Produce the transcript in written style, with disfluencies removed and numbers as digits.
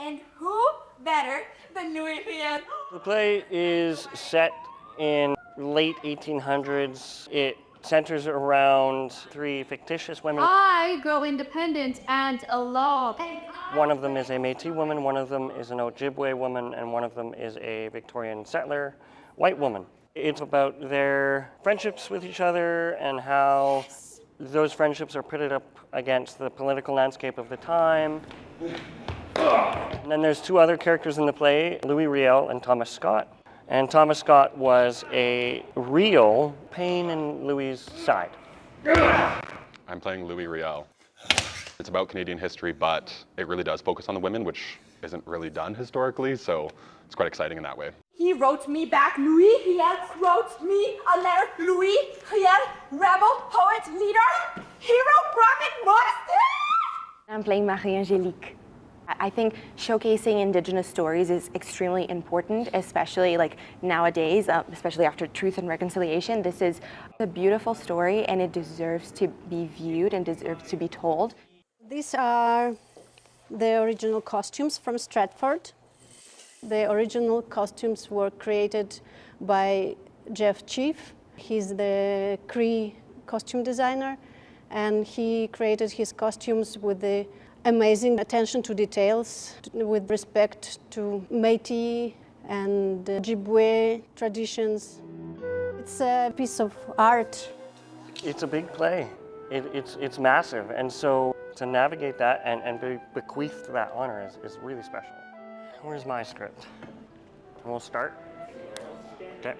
And who better than Louis Riel? The play is set in late 1800s. It centers around three fictitious women. I grow independent and alone. One of them is a Métis woman, one of them is an Ojibwe woman, and one of them is a Victorian settler white woman. It's about their friendships with each other and how those friendships are pitted up against the political landscape of the time. And then there's two other characters in the play, Louis Riel and Thomas Scott. And Thomas Scott was a real pain in Louis' side. I'm playing Louis Riel. It's about Canadian history, but it really does focus on the women, which isn't really done historically, so it's quite exciting in that way. He wrote me back. Louis Riel wrote me a letter. Louis Riel, rebel, poet, leader, hero, prophet, monster. I'm playing Marie-Angélique. I think showcasing Indigenous stories is extremely important, especially like nowadays, especially after Truth and Reconciliation. This is a beautiful story and it deserves to be viewed and deserves to be told. These are the original costumes from Stratford. The original costumes were created by Jeff Chief. He's the Cree costume designer, and he created his costumes with the amazing attention to details, with respect to Métis and Ojibwe traditions. It's a piece of art. It's a big play. It's massive, and so to navigate that and be bequeathed that honor is really special. Where's my script? We'll start. Okay.